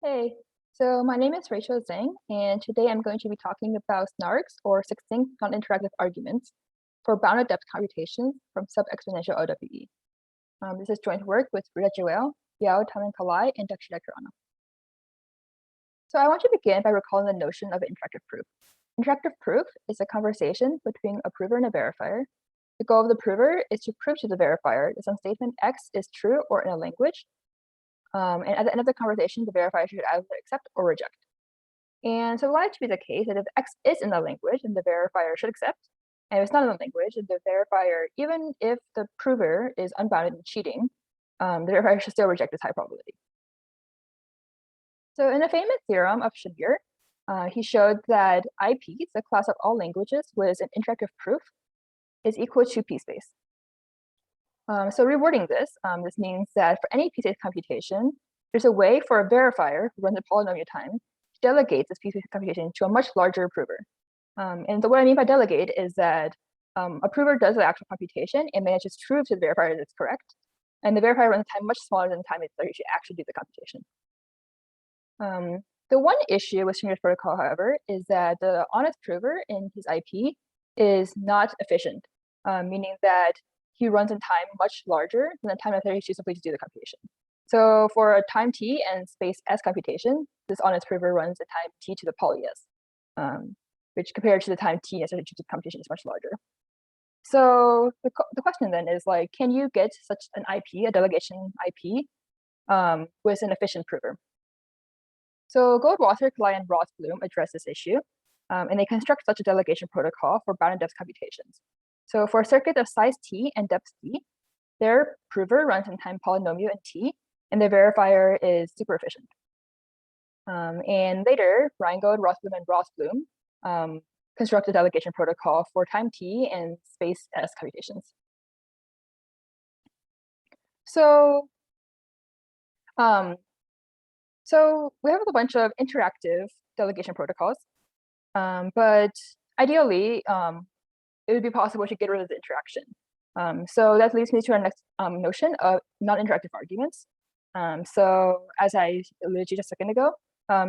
Hey, so my name is Rachel Zhang, and today I'm going to be talking about SNARGs, or succinct non-interactive arguments, for bounded depth computations from Sub-Exponential LWE. This is joint work with Rita Joel, Yao Taman-Kalai, and Dakshita Kirana. So I want to begin by recalling the notion of interactive proof. Interactive proof is a conversation between a prover and a verifier. The goal of the prover is to prove to the verifier that some statement X is true or in a language, and at the end of the conversation, the verifier should either accept or reject. And so why it should be the case that if X is in the language, then the verifier should accept. And if it's not in the language, then the verifier, even if the prover is unbounded and cheating, the verifier should still reject this high probability. So in a famous theorem of Shabir, he showed that IP, the class of all languages with an interactive proof, is equal to p-space. So rewording this, this means that for any p-space computation, there's a way for a verifier who runs a polynomial time to delegate this p-space computation to a much larger prover. And so what I mean by delegate is that a prover does the actual computation and manages to prove to the verifier that it's correct. And the verifier runs a time much smaller than the time it takes to actually do the computation. The one issue with Shinger's protocol, however, is that the honest prover in his IP is not efficient, meaning that he runs in time much larger than the time it takes simply to do the computation. So for a time t and space s computation, this honest prover runs a time t to the poly s, which compared to the time t necessary to do the computation is much larger. So the question then is like, can you get such an IP, a delegation IP, with an efficient prover? So Goldwasser, Kalai, and Ross-Bloom address this issue, and they construct such a delegation protocol for bounded depth computations. So for a circuit of size t and depth t, their prover runs in time polynomial in t, and the verifier is super efficient. And later, Reingold, Ross-Bloom, and Ross-Bloom construct a delegation protocol for time t and space s computations. So, so we have a bunch of interactive delegation protocols, but ideally, it would be possible to get rid of the interaction. So that leads me to our next notion of non-interactive arguments. So as I alluded to just a second ago,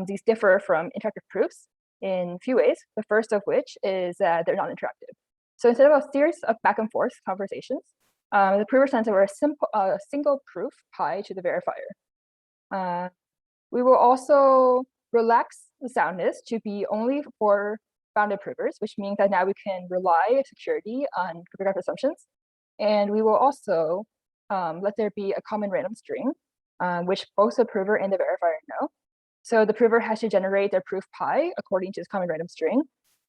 these differ from interactive proofs in a few ways, the first of which is that they're non-interactive. So instead of a series of back and forth conversations, the prover sends over a single proof pi to the verifier. We will also relax the soundness to be only for bounded provers, which means that now we can rely security on cryptographic assumptions. And we will also let there be a common random string, which both the prover and the verifier know. So the prover has to generate their proof pi according to this common random string.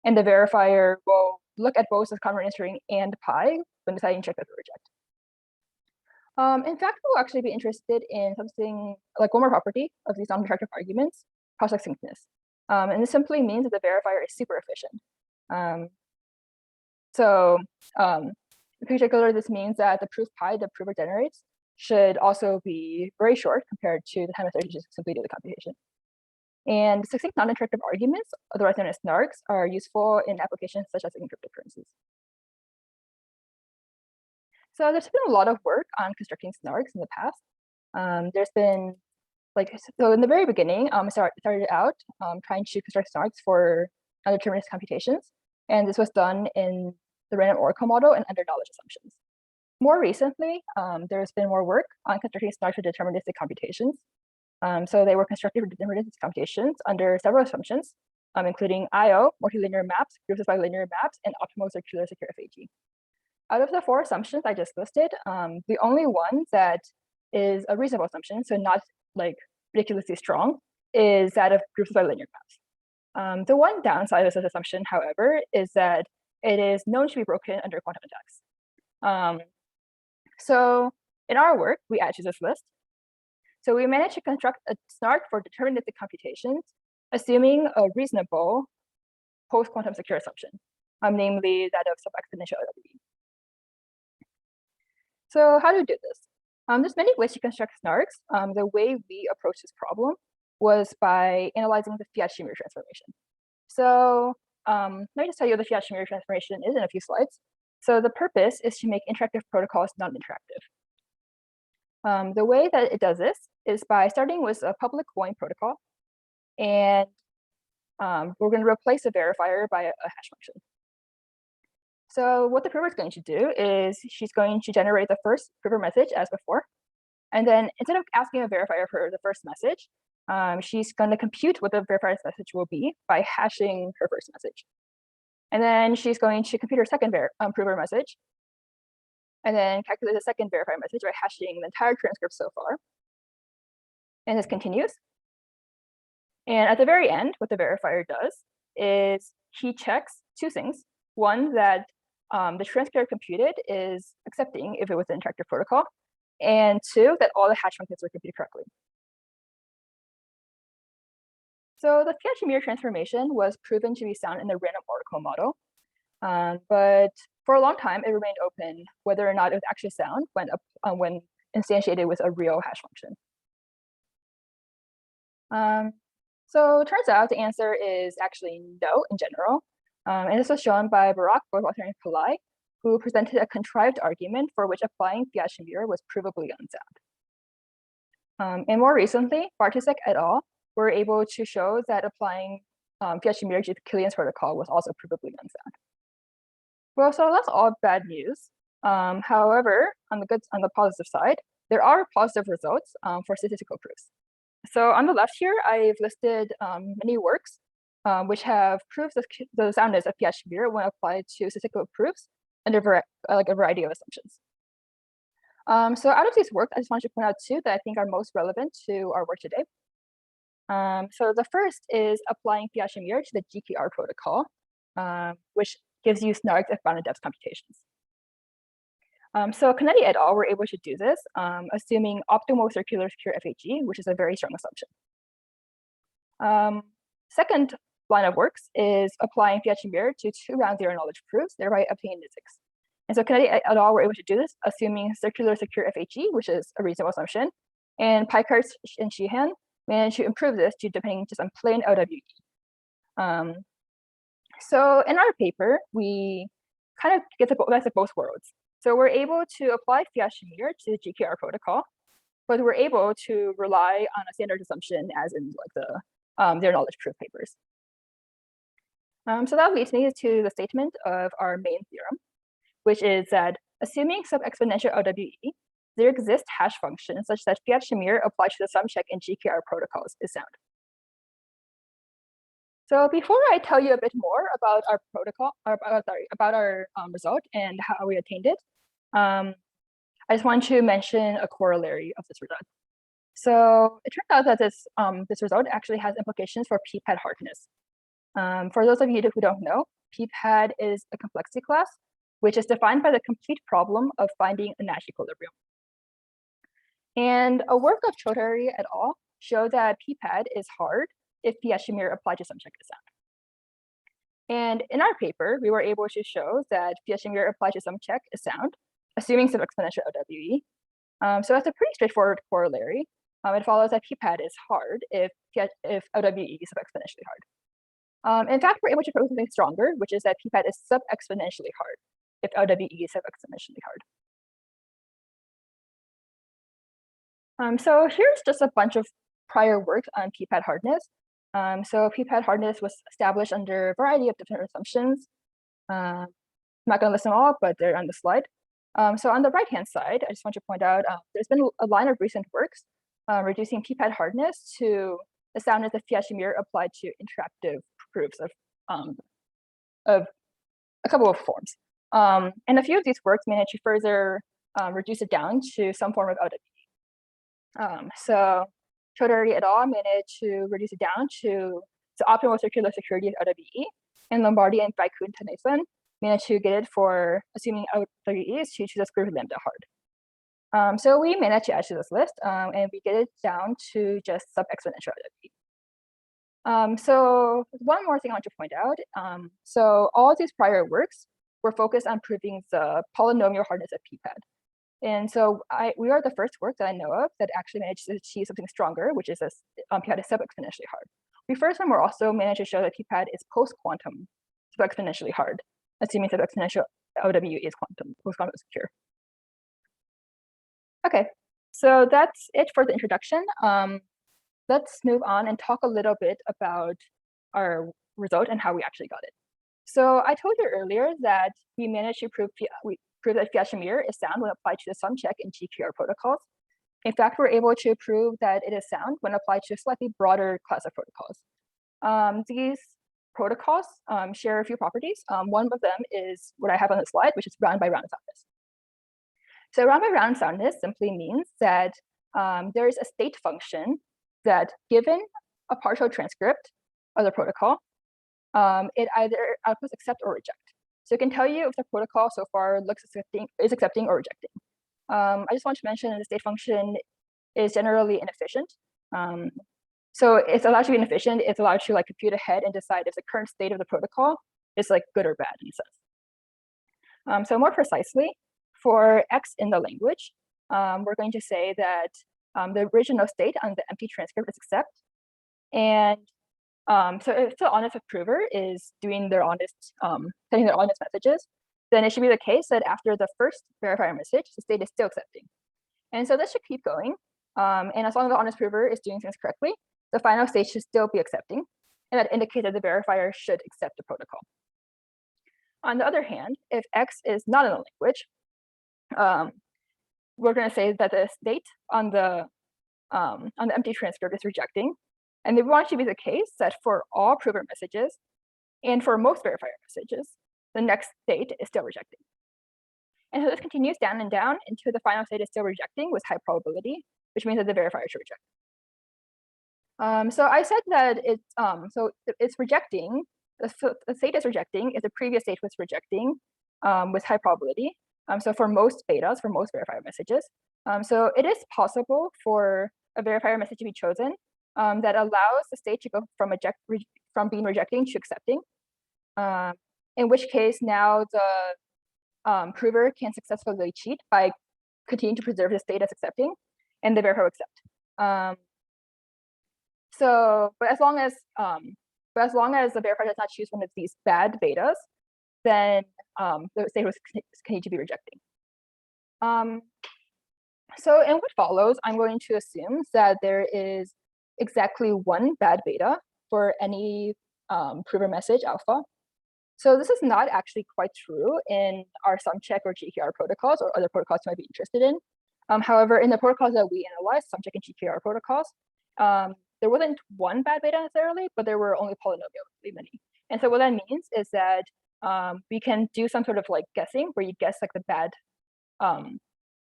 And the verifier will look at both the common random string and pi when deciding to check whether to reject. In fact, we'll actually be interested in something like one more property of these non-interactive arguments, process syncness. And this simply means that the verifier is super efficient. In particular, this means that the proof pi the prover generates should also be very short compared to the time it takes to simply do the computation. And succinct non-interactive arguments, otherwise known as SNARGs, are useful in applications such as in cryptocurrencies. So there's been a lot of work on constructing SNARGs in the past. There's been so in the very beginning, I started out trying to construct SNARGs for non-deterministic computations, and this was done in the random oracle model and under knowledge assumptions. More recently, there's been more work on constructing SNARGs for deterministic computations. So they were constructed for deterministic computations under several assumptions, including IO, multilinear maps, groups of bilinear maps, and optimal circular secure FAG. Out of the 4 assumptions I just listed, the only one that is a reasonable assumption, so not like ridiculously strong, is that of groups of bilinear maps. The one downside of this assumption, however, is that it is known to be broken under quantum attacks. So in our work, we add to this list. So we managed to construct a SNARG for deterministic computations, assuming a reasonable post-quantum secure assumption, namely that of sub-exponential LWE. So how do we do this? There's many ways to construct SNARGs. The way we approached this problem was by analyzing the Fiat-Shamir transformation. So let me just tell you what the Fiat-Shamir transformation is in a few slides. So the purpose is to make interactive protocols non-interactive. The way that it does this is by starting with a public Hawaiian protocol and we're going to replace the verifier by a hash function. So what the prover is going to do is she's going to generate the first prover message as before. And then instead of asking a verifier for the first message, she's going to compute what the verifier's message will be by hashing her first message. And then she's going to compute her second prover message, and then calculate the second verifier message by hashing the entire transcript so far. And this continues. And at the very end, what the verifier does is he checks two things. One, that the transcript computed is accepting if it was an interactive protocol, and two, that all the hash functions were computed correctly. So the Fiat-Shamir transformation was proven to be sound in the random oracle model, but for a long time it remained open whether or not it was actually sound when instantiated with a real hash function. So it turns out the answer is actually no in general, and this was shown by Barak, Goldwasser, and Pillai, who presented a contrived argument for which applying Fiat-Shamir was provably unsound. And more recently, Bartosek et al. Were able to show that applying Fiat-Shamir to the Killian's protocol was also provably unsound. Well, so that's all bad news. However, on the positive side, there are positive results for statistical proofs. So on the left here, I've listed many works which have proved the soundness of Fiat-Shamir when applied to statistical proofs under a variety of assumptions. So out of these works, I just wanted to point out two that I think are most relevant to our work today. So the first is applying Fiat-Shamir to the GKR protocol, which gives you SNARGs if bounded depth computations. So Canetti et al. Were able to do this, assuming optimal circular secure FHE, which is a very strong assumption. Second line of works is applying Fiat-Shamir to two round zero knowledge proofs, thereby obtaining NIZX. And so Canetti et al. Were able to do this, assuming circular secure FHE, which is a reasonable assumption, and Picard and Sheehan managed to improve this to depending just on plain LWE. So in our paper, we kind of get the best of both worlds. So we're able to apply Fiat-Shamir to the GKR protocol, but we're able to rely on a standard assumption as in like the zero knowledge proof papers. So that leads me to the statement of our main theorem, which is that assuming sub-exponential LWE, there exist hash functions such that Fiat-Shamir applied to the sum check in GKR protocols is sound. So before I tell you a bit more about our protocol, about our result and how we attained it, I just want to mention a corollary of this result. So it turns out that this result actually has implications for p-pad hardness. For those of you who don't know, p-pad is a complexity class, which is defined by the complete problem of finding a Nash equilibrium. And a work of Chaudhary et al. Showed that p-pad is hard if Fiat-Shamir applied to some check is sound. And in our paper, we were able to show that Fiat-Shamir applied to some check is sound, assuming sub-exponential LWE. So that's a pretty straightforward corollary. It follows that p-pad is hard if LWE is sub-exponentially hard. In fact, we're able to prove something stronger, which is that p-pad is sub-exponentially hard if LWE is sub-exponentially hard. So here's just a bunch of prior work on p-pad hardness. So p-pad hardness was established under a variety of different assumptions. I'm not going to list them all, but they're on the slide. So on the right-hand side, I just want to point out there's been a line of recent works reducing p-pad hardness to the soundness of Fiat-Shamir applied to interactive proofs of a couple of forms. And a few of these works managed to further reduce it down to some form of LWE. So Chaudhary et al. Managed to reduce it down to the optimal circular security of LWE, and Lombardi and Vaiku and Tanesan managed to get it for assuming LWE is to choose a square root lambda hard. So we managed to add to this list, and we get it down to just sub-exponential LWE. So one more thing I want to point out. So all of these prior works were focused on proving the polynomial hardness of p-pad. And so we are the first work that I know of that actually managed to achieve something stronger, which is p-pad is sub-exponentially hard. We first one were also managed to show that p-pad is post-quantum sub-exponentially hard, assuming sub-exponential LWE is post-quantum secure. Okay, so that's it for the introduction. let's move on and talk a little bit about our result and how we actually got it. So I told you earlier that we managed to prove that Fiat-Shamir is sound when applied to the sum check and GQR protocols. In fact, we're able to prove that it is sound when applied to a slightly broader class of protocols. These protocols share a few properties. One of them is what I have on the slide, which is round by round soundness. So round by round soundness simply means that there is a state function that, given a partial transcript of the protocol, it either outputs accept or reject. So it can tell you if the protocol so far is accepting or rejecting. I just want to mention that the state function is generally inefficient. So it's allowed to be inefficient. It's allowed to compute ahead and decide if the current state of the protocol is good or bad in a sense. So more precisely, for X in the language, we're going to say that the original state on the empty transcript is accept. And so if the honest approver is doing their sending their honest messages, then it should be the case that after the first verifier message, the state is still accepting. And so this should keep going. And as long as the honest approver is doing things correctly, the final state should still be accepting. And that indicates that the verifier should accept the protocol. On the other hand, if X is not in the language, we're going to say that the state on the empty transcript is rejecting. And we want it to be the case that for all prover messages and for most verifier messages, the next state is still rejecting. And so this continues down and down until the final state is still rejecting with high probability, which means that the verifier should reject. So I said that it's rejecting. The state is rejecting if the previous state was rejecting with high probability. So for most betas, for most verifier messages. So it is possible for a verifier message to be chosen that allows the state to go from being rejecting to accepting, in which case now the prover can successfully cheat by continuing to preserve the state as accepting, and the verifier will accept. But as long as the verifier does not choose one of these bad betas, then the state will continue to be rejecting. So in what follows, I'm going to assume that there is exactly one bad beta for any prover message alpha. So this is not actually quite true in our sum check or GQR protocols or other protocols you might be interested in. However, in the protocols that we analyzed, sum check and GQR protocols, there wasn't one bad beta necessarily, but there were only polynomially many. And so what that means is that we can do some sort of guessing where you guess the bad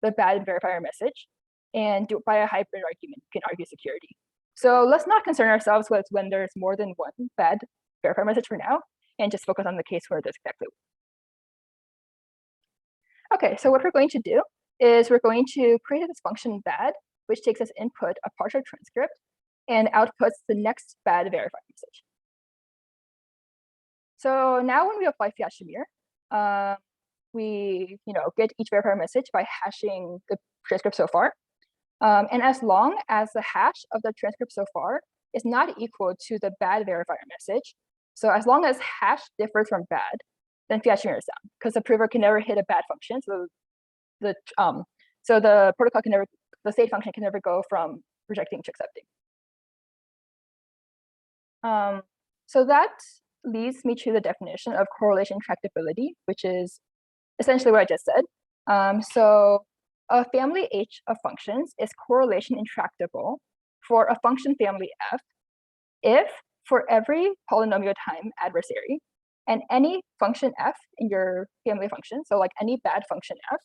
verifier message, and do it by a hybrid argument. You can argue security. So let's not concern ourselves with when there's more than one bad verifier message for now, and just focus on the case where there's exactly one. Okay, so what we're going to do is we're going to create this function bad, which takes as input a partial transcript and outputs the next bad verifier message. So now when we apply Fiat-Shamir, we get each verifier message by hashing the transcript so far. And as long as the hash of the transcript so far is not equal to the bad verifier message, so as long as hash differs from bad, then Fiat-Shamir is sound, because the prover can never hit a bad function. So the protocol can never, the state function can never go from rejecting to accepting. So that leads me to the definition of correlation tractability, which is essentially what I just said. So a family H of functions is correlation intractable for a function family F if for every polynomial time adversary and any function F in your family of functions, so any bad function F,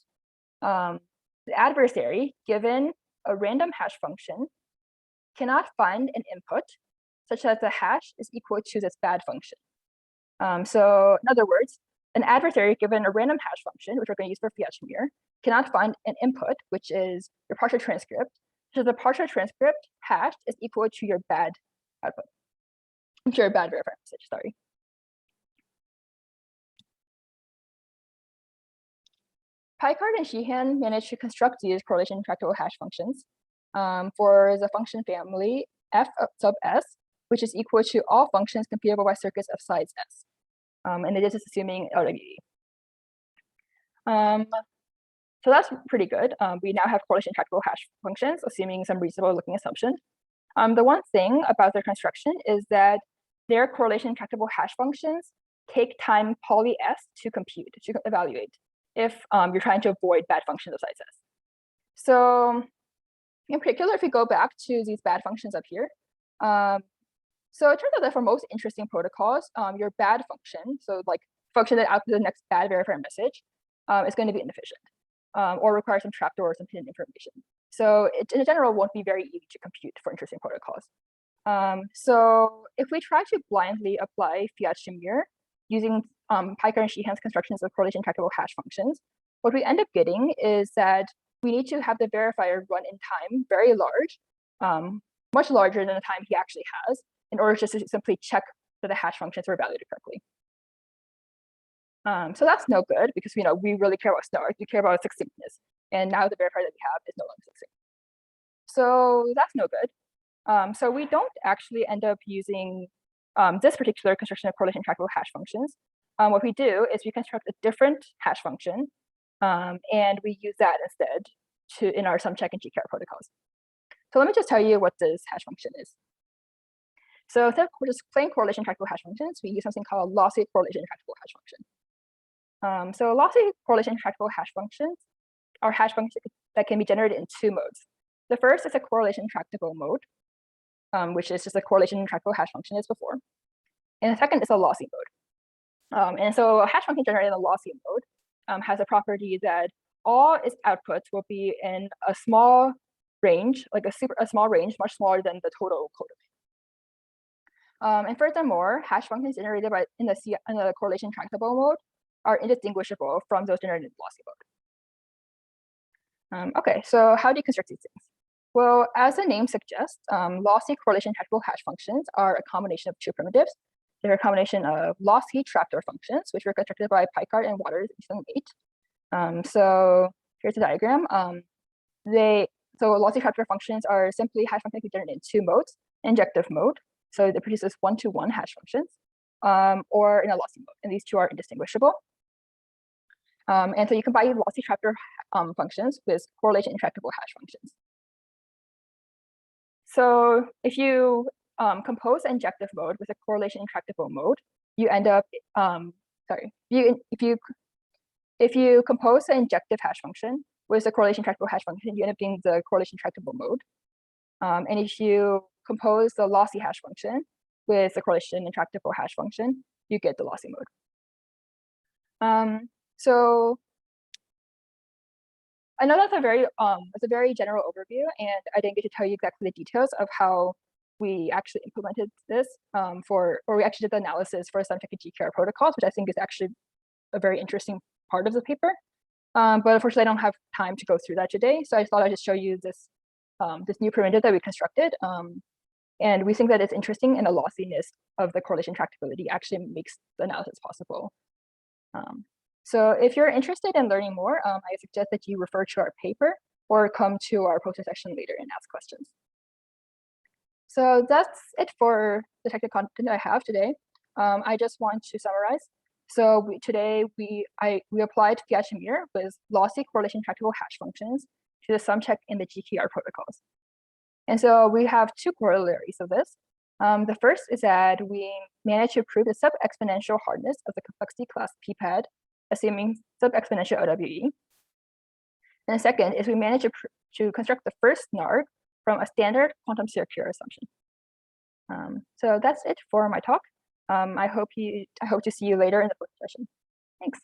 the adversary given a random hash function cannot find an input such that the hash is equal to this bad function. So in other words, an adversary given a random hash function, which we're going to use for Fiat-Shamir, cannot find an input, which is your partial transcript. So the partial transcript hash is equal to your bad output, to your bad verifier message, sorry. Picard and Sheehan managed to construct these correlation intractable hash functions for the function family f sub s, which is equal to all functions computable by circuits of size s. And it is assuming LWE. So that's pretty good. We now have correlation intractable hash functions, assuming some reasonable looking assumption. The one thing about their construction is that their correlation intractable hash functions take time poly s to compute, to evaluate, if you're trying to avoid bad functions of size s. So in particular, if you go back to these bad functions up here, so it turns out that for most interesting protocols, your bad function, so like function that outputs the next bad verifier message, is going to be inefficient or require some trapdoor or some hidden information. So it, in general, won't be very easy to compute for interesting protocols. So if we try to blindly apply Fiat-Shamir using Picard and Sheehan's constructions of correlation intractable hash functions, what we end up getting is that we need to have the verifier run in time very large, much larger than the time he actually has, in order just to simply check that the hash functions were evaluated correctly. So that's no good because we really care about SNARGs, we care about succinctness, and now the verifier that we have is no longer succinct. So that's no good. So we don't actually end up using this particular construction of correlation intractable hash functions. What we do is we construct a different hash function, and we use that instead in our SumCheck and GCAR protocols. So let me just tell you what this hash function is. So instead of just plain correlation intractable hash functions, we use something called lossy correlation intractable hash function. So lossy correlation intractable hash functions are hash functions that can be generated in two modes. The first is a correlation intractable mode, which is just a correlation intractable hash function as before. And the second is a lossy mode. And so a hash function generated in a lossy mode has a property that all its outputs will be in a small range, like a small range, much smaller than the total codomain. And furthermore, hash functions generated in the correlation intractable mode are indistinguishable from those generated in the lossy mode. Okay, so how do you construct these things? Well, as the name suggests, lossy correlation intractable hash functions are a combination of two primitives. They're a combination of lossy trapdoor functions, which were constructed by Picard and Waters in 2008. So here's the diagram. So lossy trapdoor functions are simply hash functions generated in two modes: injective mode, so it produces one-to-one hash functions, or in a lossy mode, and these two are indistinguishable. And so you combine lossy trapdoor functions with correlation intractable hash functions. So if you compose injective mode with a correlation intractable mode, you end up if you compose the injective hash function with the correlation intractable hash function, you end up getting the correlation intractable mode. And if you compose the lossy hash function with the correlation intractable hash function, you get the lossy mode. So I know that's a very general overview, and I didn't get to tell you exactly the details of how we actually implemented this or we actually did the analysis for SumCheck and GCAR protocols, which I think is actually a very interesting part of the paper. But unfortunately, I don't have time to go through that today. So I thought I'd just show you this new primitive that we constructed. And we think that it's interesting, and the lossiness of the correlation tractability actually makes the analysis possible. So if you're interested in learning more, I suggest that you refer to our paper or come to our poster section later and ask questions. So that's it for the technical content I have today. I just want to summarize. So today we applied Fiat-Shamir with lossy correlation tractable hash functions to the SumCheck and the GCAR protocols. And so we have two corollaries of this. The first is that we managed to prove the sub-exponential hardness of the complexity class PPAD, assuming sub-exponential LWE. And the second is we managed to construct the first SNARG from a standard quantum circular assumption. So that's it for my talk. I hope to see you later in the first session. Thanks.